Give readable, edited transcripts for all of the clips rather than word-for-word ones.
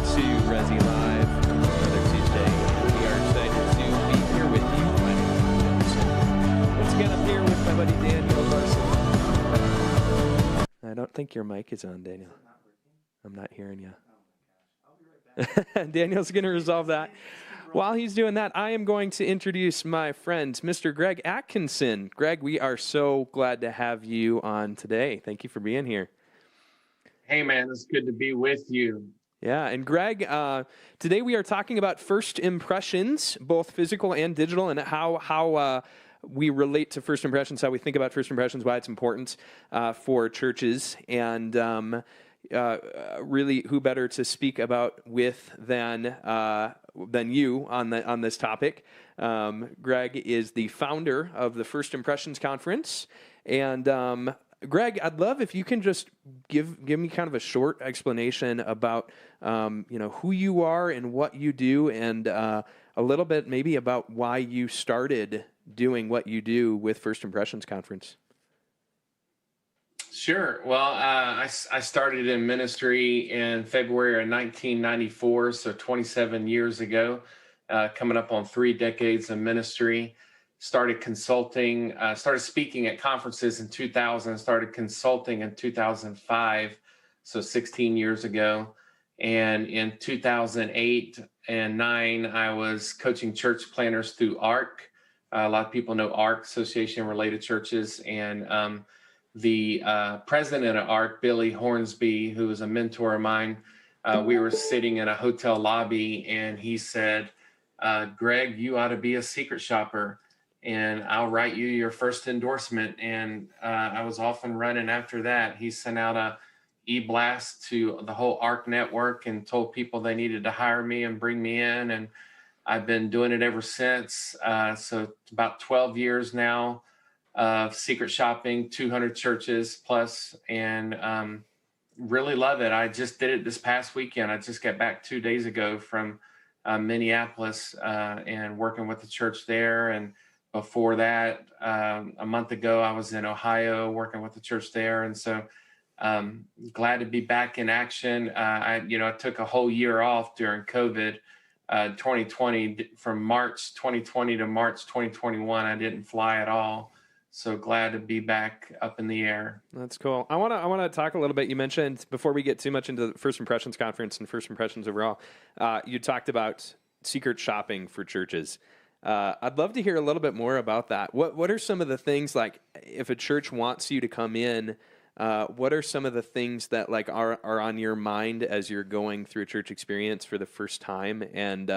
to Resi Live on another Tuesday. We are excited to be here with you. My name is Atkinson. Once again, I'm here with my buddy Daniel Larson. I don't think your mic is on, Daniel. I'm not hearing you. Daniel's going to resolve that. While he's doing that, I am going to introduce my friend, Mr. Greg Atkinson. Greg, we are so glad to have you on today. Thank you for being here. Hey, man, it's good to be with you. Yeah, and Greg, today we are talking about first impressions, both physical and digital, and how we relate to first impressions, how we think about first impressions, why it's important for churches, and really, who better to speak about with than you on this topic. Greg is the founder of the First Impressions Conference, and Greg, I'd love if you can just give me kind of a short explanation about who you are and what you do, and a little bit maybe about why you started doing what you do with First Impressions Conference. Sure. Well, I started in ministry in February of 1994, so 27 years ago, coming up on 3 decades of ministry. Started consulting, started speaking at conferences in 2000, started consulting in 2005, so 16 years ago. And in 2008 and 9, I was coaching church planners through ARC. A lot of people know ARC, Association of Related Churches. And the president of ARC, Billy Hornsby, who was a mentor of mine, we were sitting in a hotel lobby, and he said, Greg, you ought to be a secret shopper, and I'll write you your first endorsement. And I was off and running after that. He sent out a e-blast to the whole ARC network and told people they needed to hire me and bring me in. And I've been doing it ever since. So it's about 12 years now of secret shopping, 200 churches plus, and really love it. I just did it this past weekend. I just got back 2 days ago from Minneapolis and working with the church there. And before that, a month ago, I was in Ohio working with the church there. And so glad to be back in action. I took a whole year off during COVID 2020. From March 2020 to March 2021, I didn't fly at all. So glad to be back up in the air. That's cool. I want to talk a little bit. You mentioned, before we get too much into the First Impressions Conference and First Impressions overall, you talked about secret shopping for churches. I'd love to hear a little bit more about that. What are some of the things, like, if a church wants you to come in, what are some of the things that are on your mind as you're going through a church experience for the first time? And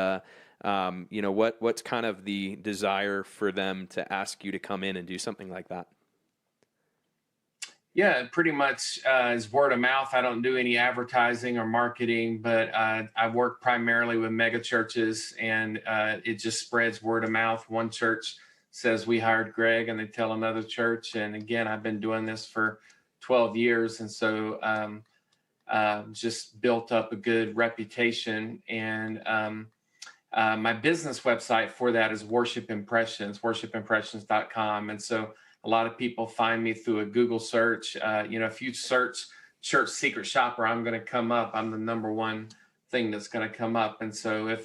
what's kind of the desire for them to ask you to come in and do something like that? Yeah, pretty much is word of mouth. I don't do any advertising or marketing, but I work primarily with mega churches, and it just spreads word of mouth. One church says we hired Greg, and they tell another church. And again, I've been doing this for 12 years, and so just built up a good reputation. And my business website for that is Worship Impressions, worshipimpressions.com. And so a lot of people find me through a Google search. If you search church secret shopper, I'm going to come up. I'm the number one thing that's going to come up. And so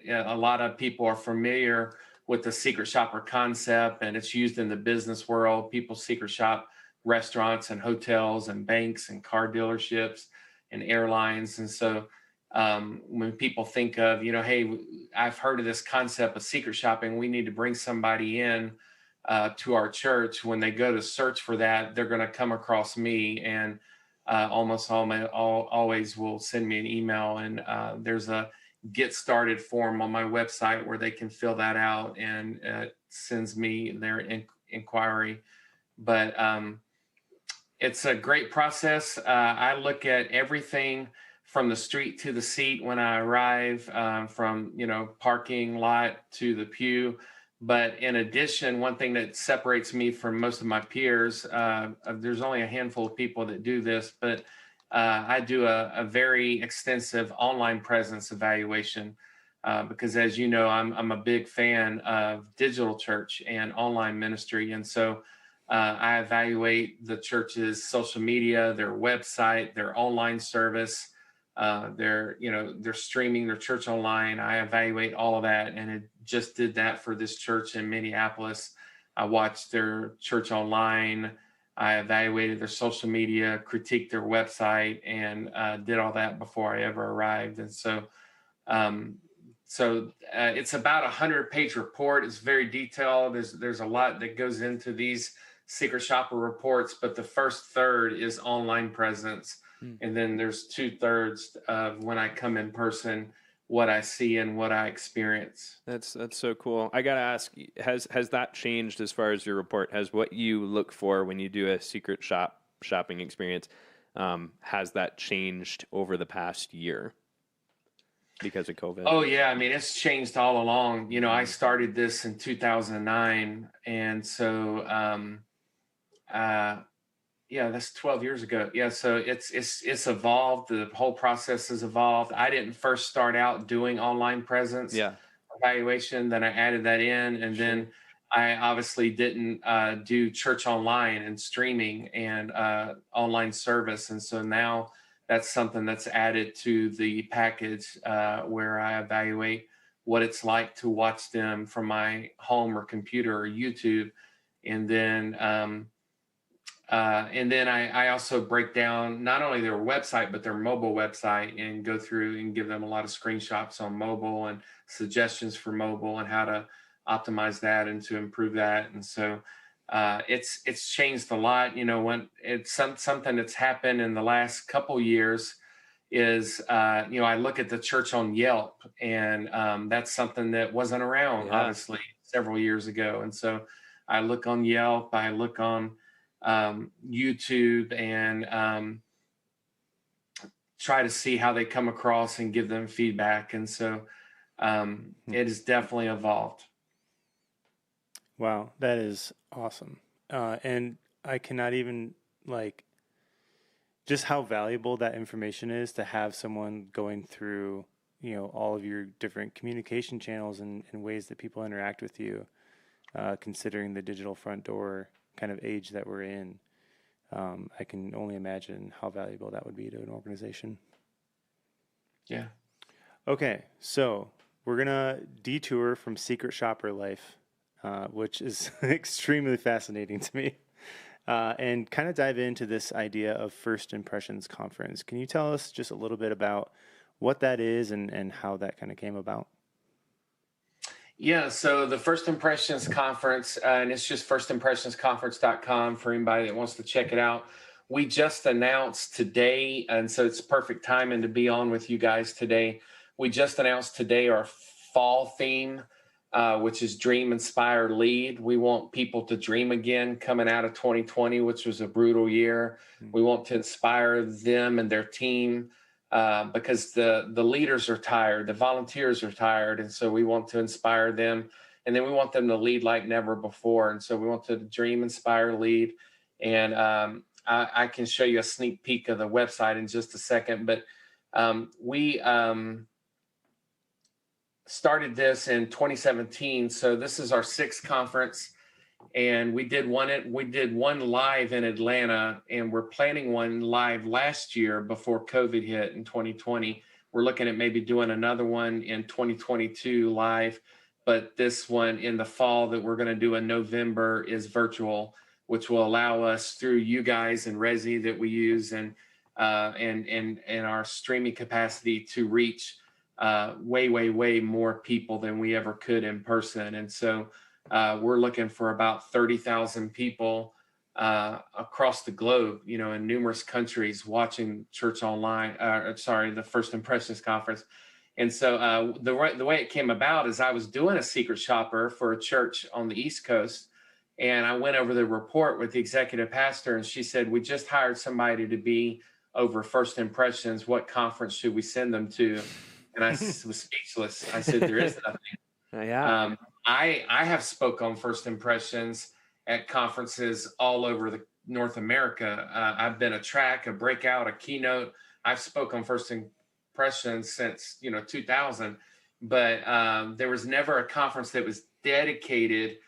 a lot of people are familiar with the secret shopper concept, and it's used in the business world. People secret shop restaurants and hotels and banks and car dealerships and airlines. And so when people think of, hey, I've heard of this concept of secret shopping, we need to bring somebody in to our church. When they go to search for that, they're going to come across me, and almost always will send me an email. And there's a get started form on my website where they can fill that out, and sends me their inquiry. But it's a great process. I look at everything from the street to the seat when I arrive, from parking lot to the pew. But in addition, one thing that separates me from most of my peers, there's only a handful of people that do this, but I do a very extensive online presence evaluation because, as you know, I'm a big fan of digital church and online ministry. And so I evaluate the church's social media, their website, their online service, they're streaming their church online. I evaluate all of that, and it just did that for this church in Minneapolis. I watched their church online. I evaluated their social media, critiqued their website, and did all that before I ever arrived. And um, it's about 100-page report. It's very detailed. There's a lot that goes into these secret shopper reports, but the first third is online presence. And then there's 2/3 of when I come in person, what I see and what I experience. That's so cool. I gotta ask, has that changed as far as your report? Has what you look for when you do a secret shopping experience, has that changed over the past year because of COVID? Oh yeah, I mean it's changed all along. I started this in 2009, and so yeah, that's 12 years ago. Yeah, so it's evolved. The whole process has evolved. I didn't first start out doing online presence evaluation. Then I added that in, and then I obviously didn't do church online and streaming and online service. And so now that's something that's added to the package where I evaluate what it's like to watch them from my home or computer or YouTube, and then I also break down not only their website, but their mobile website, and go through and give them a lot of screenshots on mobile and suggestions for mobile and how to optimize that and to improve that. And so it's changed a lot. When it's something that's happened in the last couple years is, I look at the church on Yelp, and that's something that wasn't around, obviously, several years ago. And so I look on Yelp, I look on YouTube, and try to see how they come across and give them feedback. And so it has definitely evolved. Wow, that is awesome. And I cannot even just how valuable that information is to have someone going through, all of your different communication channels and ways that people interact with you, considering the digital front door kind of age that we're in. I can only imagine how valuable that would be to an organization. Yeah. Okay, so we're going to detour from secret shopper life, which is extremely fascinating to me, and kind of dive into this idea of First Impressions Conference. Can you tell us just a little bit about what that is and how that kind of came about? Yeah, so the First Impressions Conference, and it's just firstimpressionsconference.com for anybody that wants to check it out. We just announced today, and so it's perfect timing to be on with you guys today. We just announced today our fall theme, which is Dream, Inspire, Lead. We want people to dream again coming out of 2020, which was a brutal year. We want to inspire them and their team, because the leaders are tired, the volunteers are tired, and so we want to inspire them, and then we want them to lead like never before. And so we want to dream, inspire, lead, and I can show you a sneak peek of the website in just a second, but we started this in 2017, so this is our 6th conference. And we did one live in Atlanta, and we're planning one live last year before COVID hit in 2020. We're looking at maybe doing another one in 2022 live, but this one in the fall that we're going to do in November is virtual, which will allow us, through you guys and Resi that we use, and our streaming capacity, to reach way more people than we ever could in person. And so we're looking for about 30,000 people across the globe, in numerous countries, watching church online. The First Impressions Conference. And so the way it came about is I was doing a secret shopper for a church on the East Coast, and I went over the report with the executive pastor, and she said, "We just hired somebody to be over First Impressions. What conference should we send them to?" And I was speechless. I said, "There is nothing." I have spoke on First Impressions at conferences all over North America. I've been a track, a breakout, a keynote. I've spoke on First Impressions since 2000, but there was never a conference that was dedicated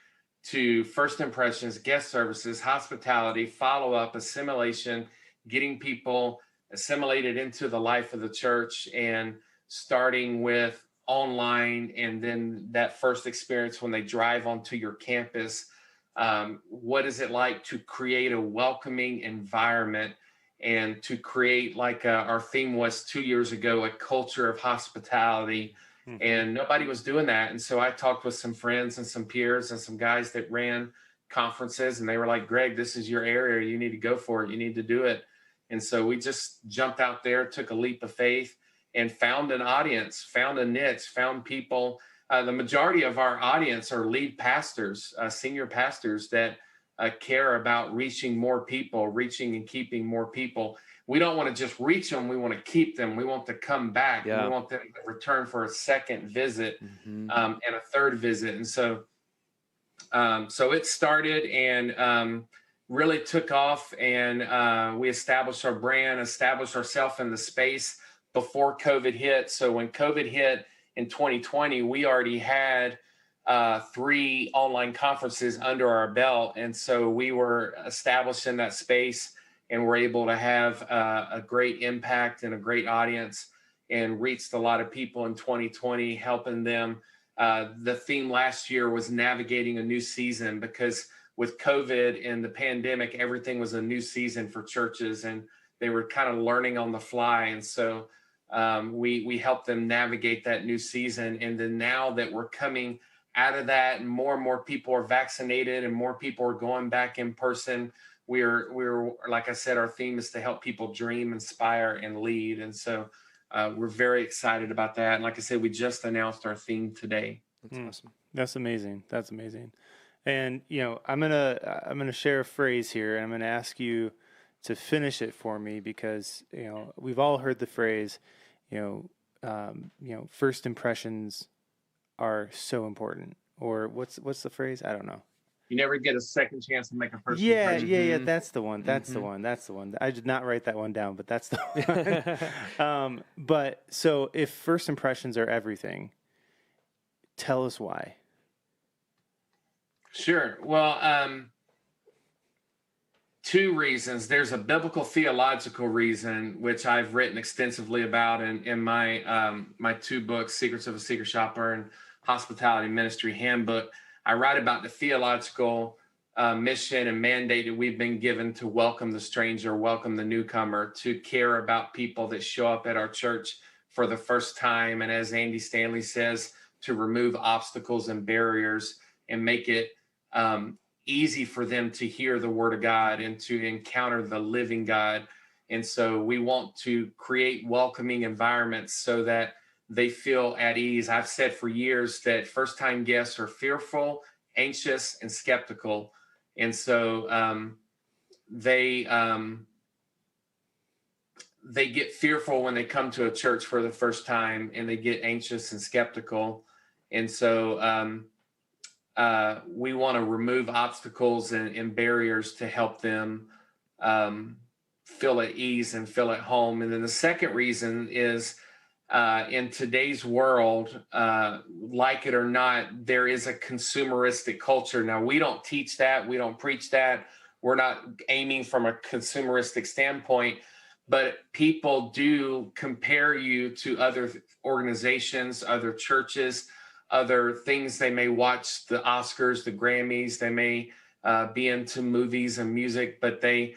to First Impressions, guest services, hospitality, follow-up, assimilation, getting people assimilated into the life of the church, and starting with online, and then that first experience when they drive onto your campus. What is it like to create a welcoming environment and to create, like our theme was 2 years ago, a culture of hospitality? Mhm. And nobody was doing that. And so I talked with some friends and some peers and some guys that ran conferences, and they were like, Greg, this is your area. You need to go for it. You need to do it. And so we just jumped out there, took a leap of faith, and found an audience, found a niche, found people. The majority of our audience are lead pastors, senior pastors that care about reaching more people, reaching and keeping more people. We don't want to just reach them. We want to keep them. We want to come back. And we want them to return for a second visit and a third visit. And so it started and really took off, and we established our brand, established ourselves in the space before COVID hit. So when COVID hit in 2020, we already had 3 online conferences under our belt. And so we were established in that space, and were able to have a great impact and a great audience, and reached a lot of people in 2020, helping them. The theme last year was navigating a new season, because with COVID and the pandemic, everything was a new season for churches, and they were kind of learning on the fly. And so we helped them navigate that new season. And then now that we're coming out of that, and more people are vaccinated, and more people are going back in person, we're like I said, our theme is to help people dream, inspire, and lead. And so we're very excited about that. And like I said, we just announced our theme today. That's awesome. That's amazing. That's amazing. And I'm gonna share a phrase here, and I'm gonna ask you to finish it for me, because we've all heard the phrase, first impressions are so important. Or what's the phrase? I don't know. You never get a second chance to make a first Yeah, impression. yeah. That's the one. That's the one. That's the one. I did not write that one down, but that's the one. But so if first impressions are everything, tell us why. Sure. Well, 2 reasons. There's a biblical theological reason, which I've written extensively about in my my 2 books, Secrets of a Secret Shopper and Hospitality Ministry Handbook. I write about the theological mission and mandate that we've been given to welcome the stranger, welcome the newcomer, to care about people that show up at our church for the first time. And as Andy Stanley says, to remove obstacles and barriers and make it easy for them to hear the word of God and to encounter the living God. And so we want to create welcoming environments so that they feel at ease. I've said for years that first-time guests are fearful, anxious, and skeptical. And so they get fearful when they come to a church for the first time, and they get anxious and skeptical. And so we want to remove obstacles and barriers to help them feel at ease and feel at home. And then the second reason is, in today's world, like it or not, there is a consumeristic culture. Now, we don't teach that. We don't preach that. We're not aiming from a consumeristic standpoint, but people do compare you to other organizations, other churches, other things. They may watch the Oscars, the Grammys. They may be into movies and music, but they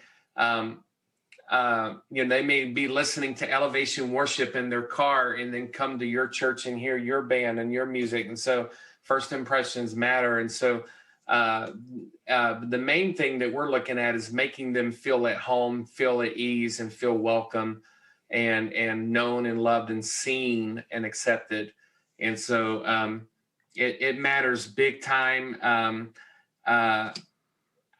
may be listening to Elevation Worship in their car, and then come to your church and hear your band and your music. And so first impressions matter. And so the main thing that we're looking at is making them feel at home, feel at ease, and feel welcome and known and loved and seen and accepted. And so it matters big time.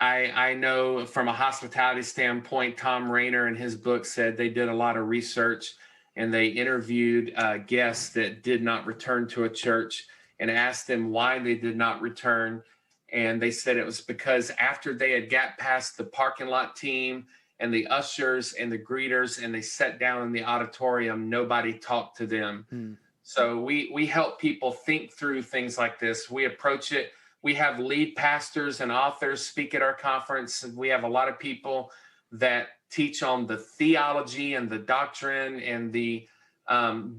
I know from a hospitality standpoint, Tom Rainer in his book said they did a lot of research, and they interviewed guests that did not return to a church and asked them why they did not return. And they said it was because after they had got past the parking lot team and the ushers and the greeters, and they sat down in the auditorium, nobody talked to them. So we help people think through things like this. We approach it. We have lead pastors and authors speak at our conference. And we have a lot of people that teach on the theology and the doctrine and the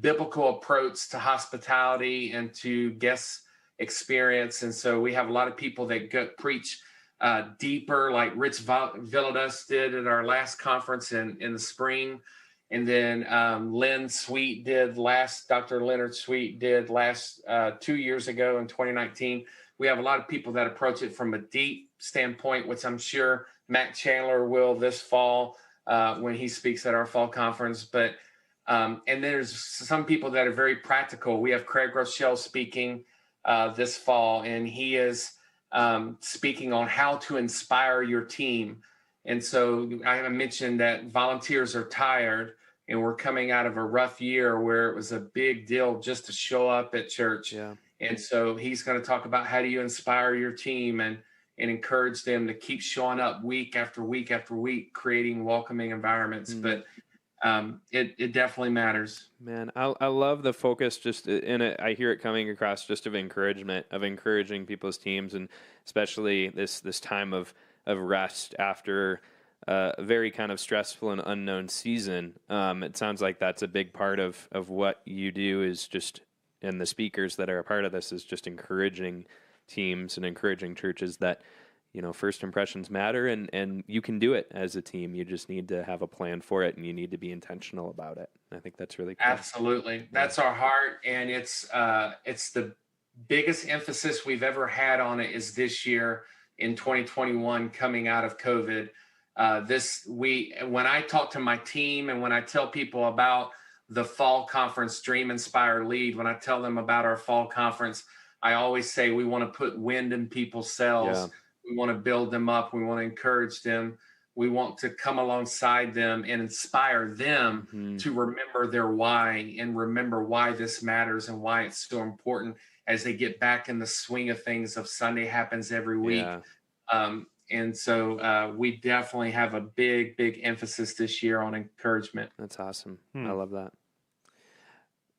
biblical approach to hospitality and to guest experience. And so we have a lot of people that preach deeper, like Rich Villadus did at our last conference in the spring. And then Dr. Leonard Sweet did last 2 years ago in 2019. We have a lot of people that approach it from a deep standpoint, which I'm sure Matt Chandler will this fall when he speaks at our fall conference. But and there's some people that are very practical. We have Craig Rochelle speaking this fall, and he is speaking on how to inspire your team. And so I mentioned that volunteers are tired, and we're coming out of a rough year where it was a big deal just to show up at church. Yeah. And so he's going to talk about how do you inspire your team and encourage them to keep showing up week after week after week, creating welcoming environments. But it definitely matters. Man, I love the focus just in it. I hear it coming across just of encouragement, of encouraging people's teams, and especially this time of rest after a very kind of stressful and unknown season. It sounds like that's a big part of what you do is just, and the speakers that are a part of this is just encouraging teams and encouraging churches that, you know, first impressions matter, and you can do it as a team. You just need to have a plan for it, and you need to be intentional about it. I think that's really cool. Absolutely. That's our heart. And it's the biggest emphasis we've ever had on it is this year in 2021 coming out of COVID. When I talk to my team and when I tell people about the fall conference, Dream, Inspire, Lead, when I tell them about our fall conference, I always say we want to put wind in people's sails. Yeah. We want to build them up. We want to encourage them. We want to come alongside them and inspire them to remember their why and remember why this matters and why it's so important as they get back in the swing of things of Sunday happens every week. Yeah. And so we definitely have a big emphasis this year on encouragement. That's awesome. I love that.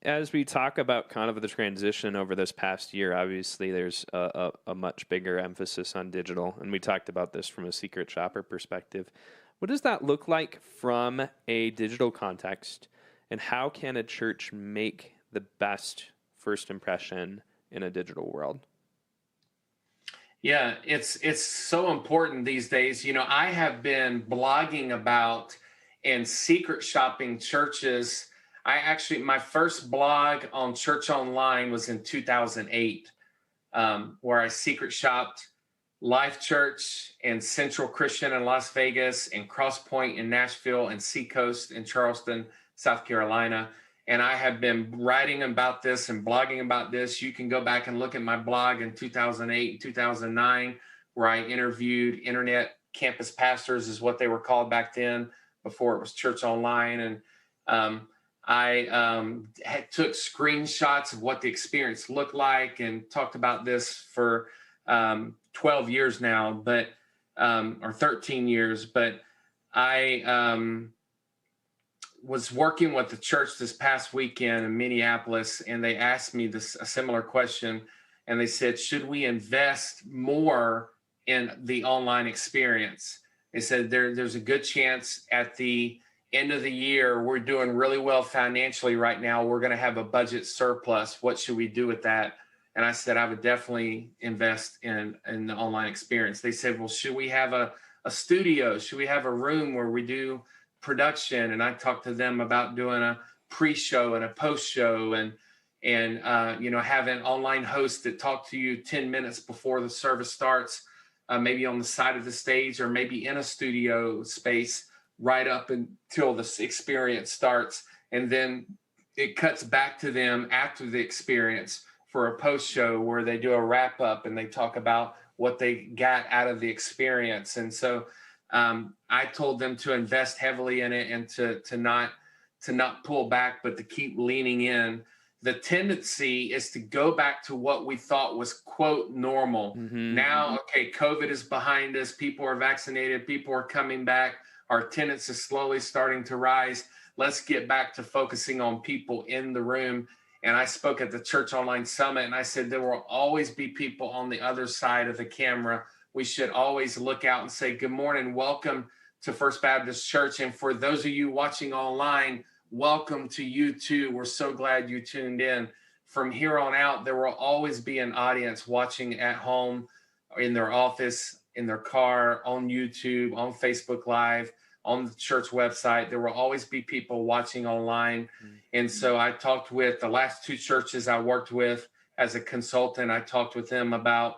As we talk about kind of the transition over this past year, obviously there's a much bigger emphasis on digital, and we talked about this from a secret shopper perspective. What does that look like from a digital context, and how can a church make the best first impression in a digital world? Yeah, it's so important these days. You know, I have been blogging about and secret shopping churches. My first blog on Church Online was in 2008, where I secret shopped Life Church and Central Christian in Las Vegas and Cross Point in Nashville and Seacoast in Charleston, South Carolina. And I have been writing about this and blogging about this. You can go back and look at my blog in 2008 and 2009, where I interviewed internet campus pastors is what they were called back then, before it was Church Online. And I took screenshots of what the experience looked like and talked about this for 12 years now, or 13 years. But I was working with the church this past weekend in Minneapolis, and they asked me a similar question. And they said, should we invest more in the online experience? They said there's a good chance at the end of the year, we're doing really well financially right now. We're going to have a budget surplus. What should we do with that? And I said, I would definitely invest in the online experience. They said, well, should we have a studio? Should we have a room where we do production? And I talked to them about doing a pre-show and a post-show and have an online host that talk to you 10 minutes before the service starts, maybe on the side of the stage or maybe in a studio space, right up until the experience starts. And then it cuts back to them after the experience for a post show where they do a wrap up and they talk about what they got out of the experience. And so I told them to invest heavily in it and to not pull back, but to keep leaning in. The tendency is to go back to what we thought was, quote, normal. Now, okay, COVID is behind us. People are vaccinated. People are coming back. Our attendance is slowly starting to rise. Let's get back to focusing on people in the room. And I spoke at the Church Online Summit, and I said there will always be people on the other side of the camera. We should always look out and say, good morning, welcome to First Baptist Church. And for those of you watching online, welcome to you too. We're so glad you tuned in. From here on out, there will always be an audience watching at home, in their office, in their car, on YouTube, on Facebook Live, on the church website. There will always be people watching online. And so I talked with the last two churches I worked with as a consultant. I talked with them about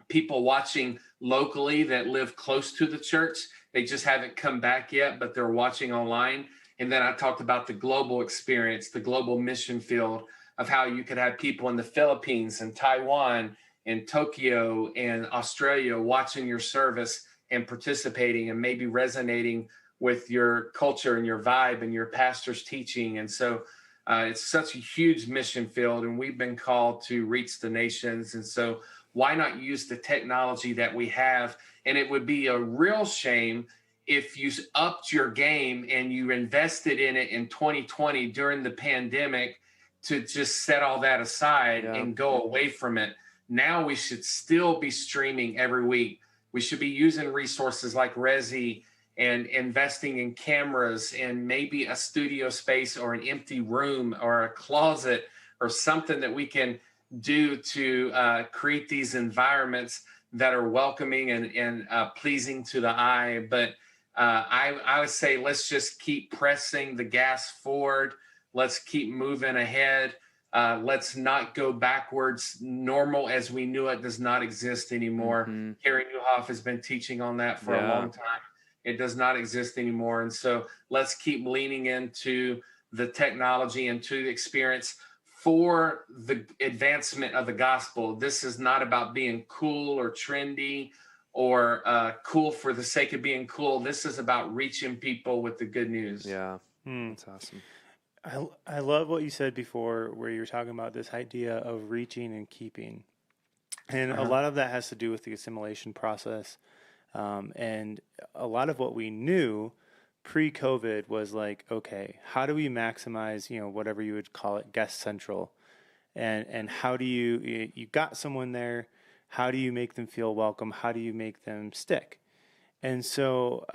people watching locally that live close to the church. They just haven't come back yet, but they're watching online. And then I talked about the global experience, the global mission field of how you could have people in the Philippines and Taiwan and Tokyo and Australia watching your service and participating and maybe resonating with your culture and your vibe and your pastor's teaching. And so it's such a huge mission field, and we've been called to reach the nations. And so why not use the technology that we have? And it would be a real shame if you upped your game and you invested in it in 2020 during the pandemic to just set all that aside and go away from it. Now we should still be streaming every week. We should be using resources like Resi and investing in cameras and maybe a studio space or an empty room or a closet or something that we can do to create these environments that are welcoming and pleasing to the eye. But I would say let's just keep pressing the gas forward. Let's keep moving ahead. Let's not go backwards. Normal as we knew it does not exist anymore. Carrie Newhoff has been teaching on that for a long time. It does not exist anymore. And so let's keep leaning into the technology and to the experience for the advancement of the gospel. This is not about being cool or trendy or cool for the sake of being cool. This is about reaching people with the good news. Yeah, that's awesome. I love what you said before, where you were talking about this idea of reaching and keeping. And a lot of that has to do with the assimilation process. And a lot of what we knew pre-COVID was like, okay, how do we maximize, whatever you would call it, guest central? And how do you got someone there, how do you make them feel welcome? How do you make them stick? And so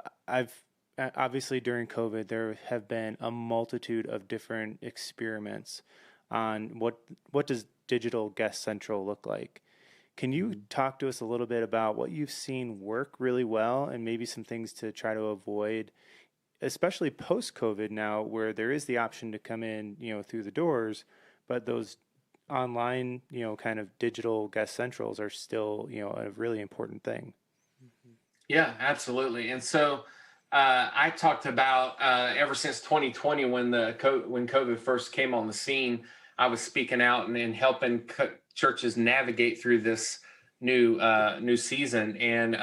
obviously during COVID, there have been a multitude of different experiments on what does digital guest central look like. Can you talk to us a little bit about what you've seen work really well and maybe some things to try to avoid, especially post-COVID now, where there is the option to come in, through the doors, but those online, kind of digital guest centrals are still, a really important thing. Yeah, absolutely. And so I talked about ever since 2020, when COVID first came on the scene, I was speaking out and helping churches navigate through this new season. And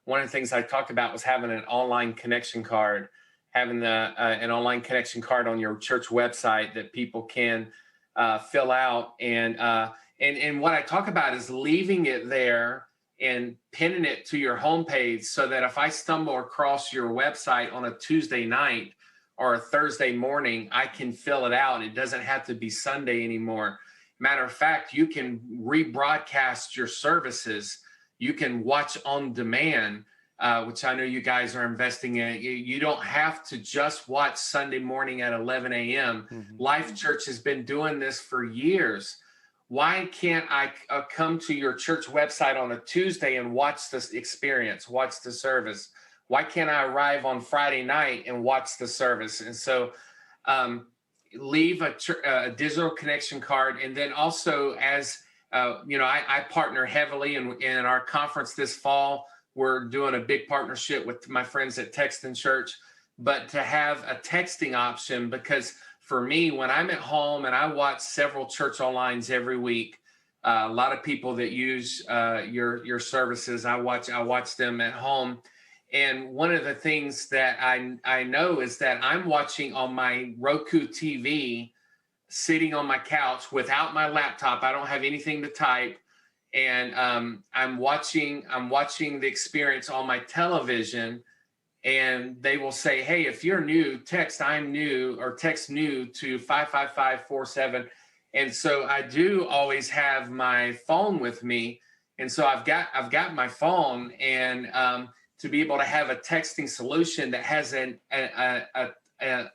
one of the things I talked about was having an online connection card, having an online connection card on your church website that people can fill out. And what I talk about is leaving it there and pinning it to your homepage so that if I stumble across your website on a Tuesday night or a Thursday morning, I can fill it out. It doesn't have to be Sunday anymore. Matter of fact, you can rebroadcast your services. You can watch on demand, which I know you guys are investing in. You don't have to just watch Sunday morning at 11 a.m. Life Church has been doing this for years. Why can't I come to your church website on a Tuesday and watch this experience, watch the service? Why can't I arrive on Friday night and watch the service? And so leave a digital connection card. And then also, as I partner heavily in our conference this fall. We're doing a big partnership with my friends at Texton Church, but to have a texting option, because for me, when I'm at home and I watch several church onlines every week, a lot of people that use your services, I watch them at home. And one of the things that I know is that I'm watching on my Roku TV, sitting on my couch without my laptop. I don't have anything to type. And I'm watching the experience on my television, and they will say, hey, if you're new, text I'm new, or text new to 55547. And so I do always have my phone with me. And so I've got my phone, and to be able to have a texting solution that has a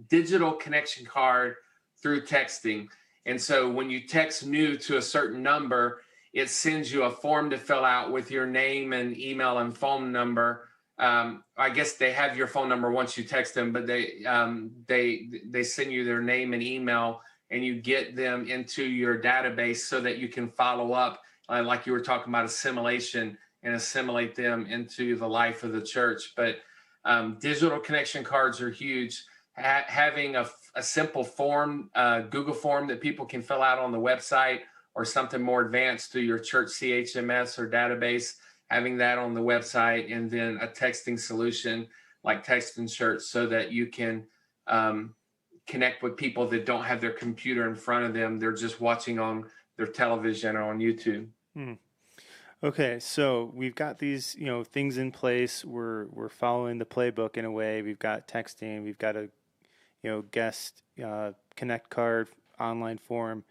digital connection card through texting. And so when you text new to a certain number, it sends you a form to fill out with your name and email and phone number. I guess they have your phone number once you text them, but they send you their name and email, and you get them into your database so that you can follow up, like you were talking about assimilation, and assimilate them into the life of the church. But digital connection cards are huge. Having a simple form, Google form that people can fill out on the website, or something more advanced through your church CHMS or database, having that on the website, and then a texting solution like Text in Church, so that you can connect with people that don't have their computer in front of them. They're just watching on their television or on YouTube. Okay, so we've got these, things in place. We're following the playbook in a way. We've got texting. We've got a, guest connect card, online form,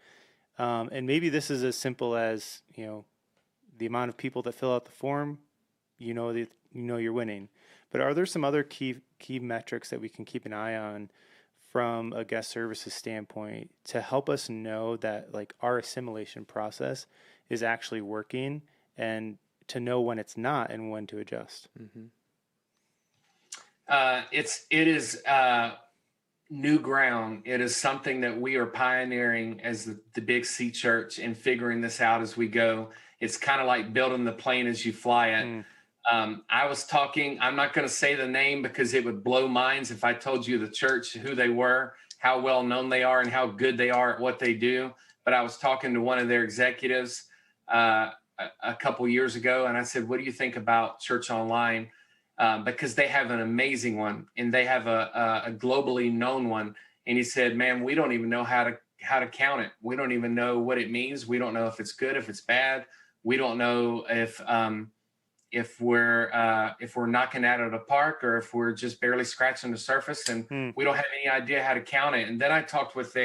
and maybe this is as simple as the amount of people that fill out the form. You're winning. But are there some other key metrics that we can keep an eye on from a guest services standpoint to help us know that like our assimilation process is actually working, and to know when it's not and when to adjust? It is new ground. It is something that we are pioneering as the Big C Church, and figuring this out as we go. It's kind of like building the plane as you fly it. I was talking, I'm not going to say the name because it would blow minds if I told you the church, who they were, how well known they are, and how good they are at what they do. But I was talking to one of their executives a couple years ago, and I said, what do you think about Church Online? Because they have an amazing one, and they have a globally known one. And he said, man, we don't even know how to count it. We don't even know what it means. We don't know if it's good, if it's bad. We don't know if we're knocking it out of the park, or if we're just barely scratching the surface, and we don't have any idea how to count it. And then I talked with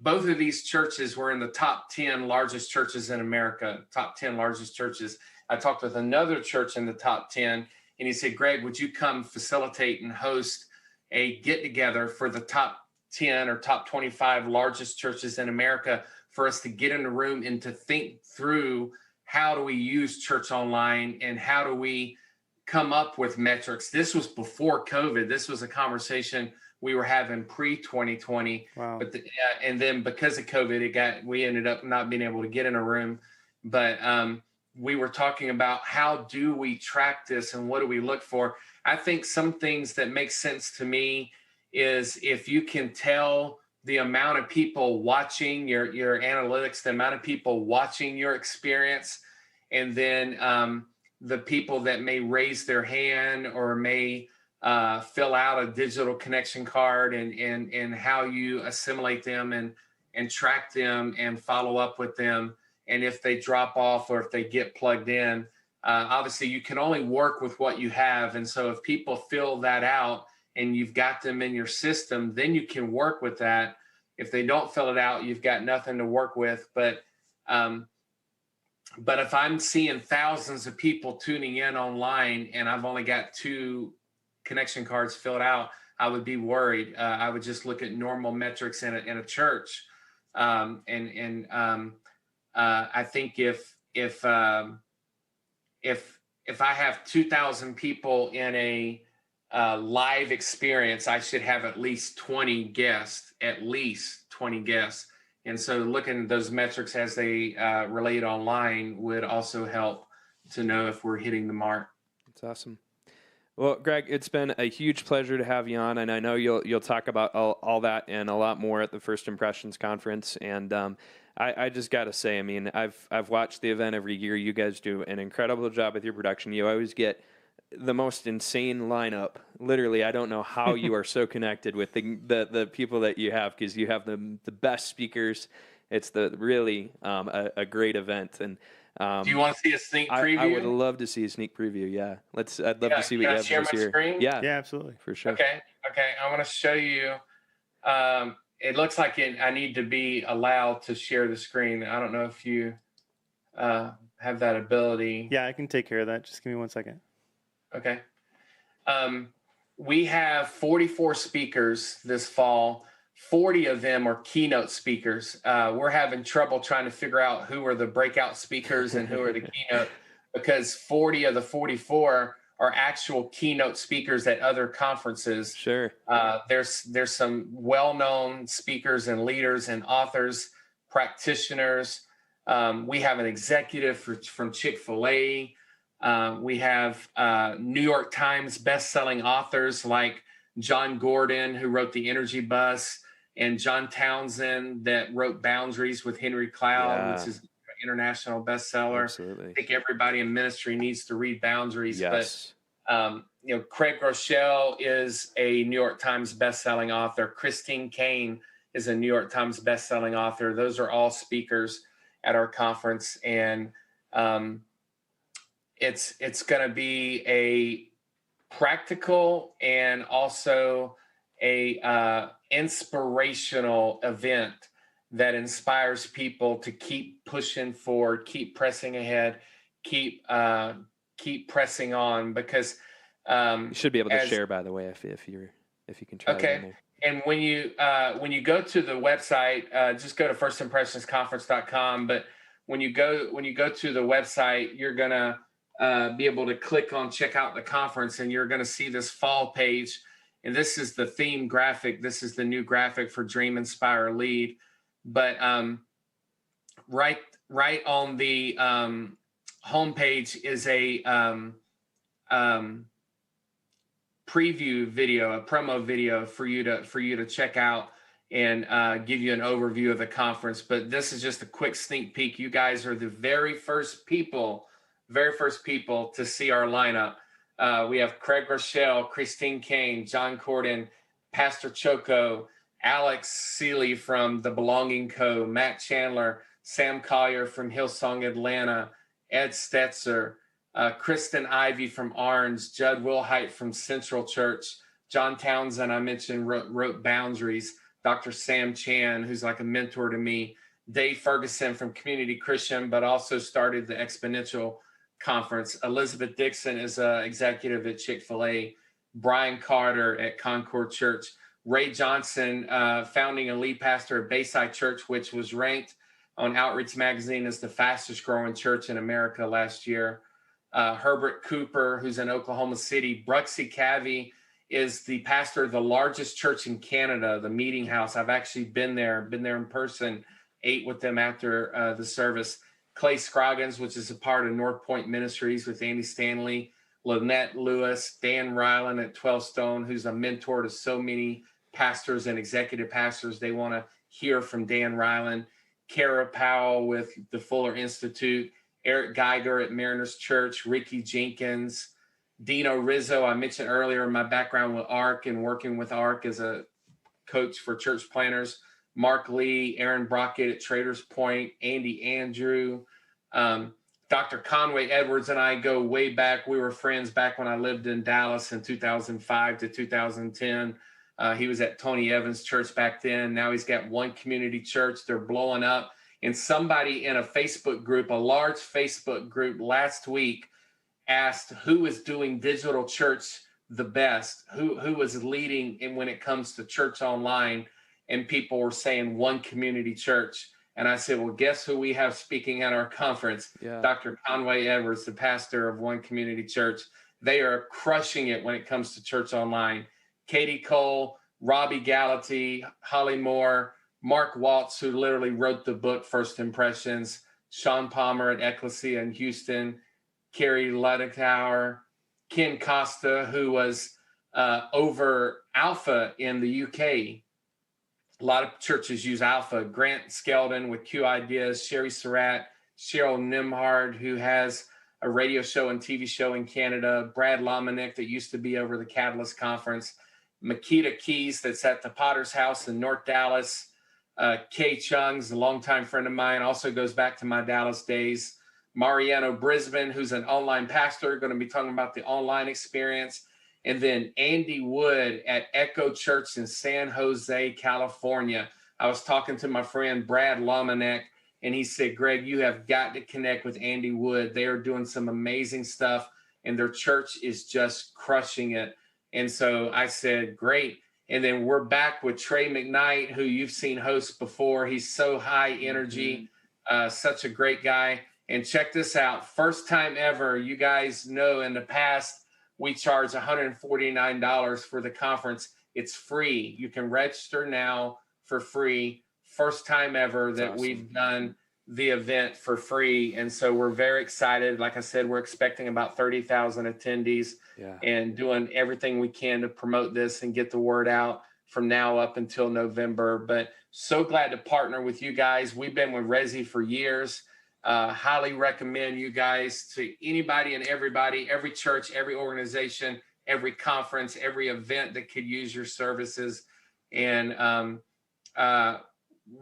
both of these churches were in the top 10 largest churches in America, top 10 largest churches. I talked with another church in the top 10, and he said, Greg, would you come facilitate and host a get-together for the top 10 or top 25 largest churches in America, for us to get in the room and to think through, how do we use Church Online, and how do we come up with metrics? This was before COVID. This was a conversation we were having pre-2020. Wow. But and then because of COVID, we ended up not being able to get in a room. But we were talking about, how do we track this, and what do we look for? I think some things that make sense to me is if you can tell the amount of people watching your analytics, the amount of people watching your experience, and then the people that may raise their hand or may fill out a digital connection card, and how you assimilate them and track them and follow up with them. And if they drop off or if they get plugged in, obviously you can only work with what you have. And so if people fill that out and you've got them in your system, then you can work with that. If they don't fill it out, you've got nothing to work with. But if I'm seeing thousands of people tuning in online and I've only got 2 connection cards filled out, I would be worried. I would just look at normal metrics in a church. I think if I have 2,000 people in a live experience, I should have at least 20 guests. And so looking at those metrics as they relate online would also help to know if we're hitting the mark. That's awesome. Well, Greg, it's been a huge pleasure to have you on, and I know you'll talk about all that and a lot more at the First Impressions Conference. And I just got to say, I mean, I've watched the event every year. You guys do an incredible job with your production. You always get the most insane lineup. Literally, I don't know how you are so connected with the people that you have, because you have the best speakers. It's really a great event. And do you want to see a sneak preview? I would love to see a sneak preview. Yeah, I'd love to see what you have share this my year. Screen? Yeah, absolutely, for sure. Okay. I want to show you. It looks like I need to be allowed to share the screen. I don't know if you. have that ability. Yeah, I can take care of that. Just give me 1 second. Okay. We have 44 speakers this fall. 40 of them are keynote speakers. We're having trouble trying to figure out who are the breakout speakers and who are the keynote, because 40 of the 44 are actual keynote speakers at other conferences. Sure. There's some well-known speakers and leaders and authors, practitioners. We have an executive from Chick-fil-A. We have New York Times best-selling authors like John Gordon, who wrote The Energy Bus, and John Townsend, that wrote Boundaries with Henry Cloud, which is an international bestseller. Absolutely. I think everybody in ministry needs to read Boundaries. Yes. But Craig Rochelle is a New York Times best-selling author. Christine Kane is a New York Times best-selling author. Those are all speakers at our conference, and it's going to be a practical and also a inspirational event that inspires people to keep pushing forward, keep pressing ahead, keep pressing on, because you should be able to share, by the way, if you can try. Okay. And when you go to the website, just go to firstimpressionsconference.com. But when you go to the website, you're gonna be able to click on check out the conference, and you're gonna see this fall page. And this is the theme graphic. This is the new graphic for Dream, Inspire, Lead. But right on the homepage is a preview video, a promo video for you to check out and give you an overview of the conference. But this is just a quick sneak peek. You guys are the very first people to see our lineup. We have Craig Rochelle, Christine Kane, John Corden, Pastor Choco, Alex Seeley from The Belonging Co., Matt Chandler, Sam Collier from Hillsong Atlanta, Ed Stetzer, Kristen Ivy from Orange, Judd Wilhite from Central Church, John Townsend, I mentioned, wrote Boundaries, Dr. Sam Chan, who's like a mentor to me, Dave Ferguson from Community Christian, but also started the Exponential Conference. Elizabeth Dixon is an executive at Chick-fil-A, Brian Carter at Concord Church, Ray Johnson, founding and lead pastor of Bayside Church, which was ranked on Outreach Magazine as the fastest growing church in America last year. Herbert Cooper, who's in Oklahoma City. Bruxy Cavey is the pastor of the largest church in Canada, the Meeting House. I've actually been there in person, ate with them after the service. Clay Scroggins, which is a part of North Point Ministries with Andy Stanley. Lynette Lewis, Dan Ryland at 12 Stone, who's a mentor to so many pastors and executive pastors. They want to hear from Dan Ryland. Kara Powell with the Fuller Institute. Eric Geiger at Mariners Church, Ricky Jenkins, Dino Rizzo. I mentioned earlier my background with ARC and working with ARC as a coach for church planners. Mark Lee, Aaron Brockett at Traders Point, Andy Andrew. Dr. Conway Edwards and I go way back. We were friends back when I lived in Dallas in 2005 to 2010. He was at Tony Evans' church back then. Now he's got One Community Church. They're blowing up. And somebody in a Facebook group, a large Facebook group last week, asked who is doing digital church the best, who is leading in when it comes to church online. And people were saying One Community Church. And I said, well, guess who we have speaking at our conference? Yeah. Dr. Conway Edwards, the pastor of One Community Church. They are crushing it when it comes to church online. Katie Cole, Robbie Gallaty, Holly Moore, Mark Waltz, who literally wrote the book First Impressions, Sean Palmer at Ecclesia in Houston, Carrie Ludekauer, Ken Costa, who was over Alpha in the UK. A lot of churches use Alpha. Grant Skeldon with Q Ideas, Sherry Surratt, Cheryl Nimhard, who has a radio show and TV show in Canada, Brad Lomenick, that used to be over the Catalyst Conference, Makita Keys, that's at the Potter's House in North Dallas, Kay Chung's a longtime friend of mine, also goes back to my Dallas days, Mariano Brisbane, who's an online pastor, going to be talking about the online experience, and then Andy Wood at Echo Church in San Jose, California. I was talking to my friend Brad Lomenick, And he said, Greg, you have got to connect with Andy Wood. They are doing some amazing stuff, and their church is just crushing it. And so I said, great. And then we're back with Trey McKnight, who you've seen host before. He's so high energy, such a great guy. And check this out. First time ever, you guys know in the past, we charge $149 for the conference. It's free. You can register now for free. First time ever that we've done the event for free. And so we're very excited. Like I said, we're expecting about 30,000 attendees and doing everything we can to promote this and get the word out from now up until November. But so glad to partner with you guys. We've been with Resi for years. Highly recommend you guys to anybody and everybody, every church, every organization, every conference, every event that could use your services. And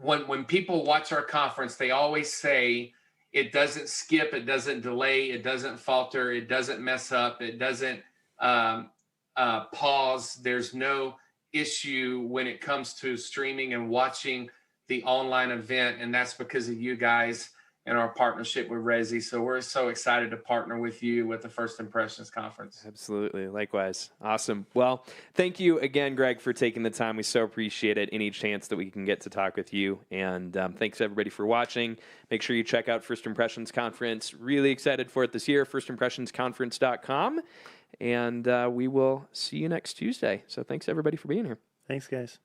when people watch our conference, they always say it doesn't skip, it doesn't delay, it doesn't falter, it doesn't mess up, it doesn't pause. There's no issue when it comes to streaming and watching the online event, and that's because of you guys and our partnership with Resi. So we're so excited to partner with you with the First Impressions Conference. Absolutely. Likewise. Awesome. Well, thank you again, Greg, for taking the time. We so appreciate it. Any chance that we can get to talk with you. And thanks everybody for watching. Make sure you check out First Impressions Conference. Really excited for it this year. firstimpressionsconference.com. And we will see you next Tuesday. So thanks everybody for being here. Thanks, guys.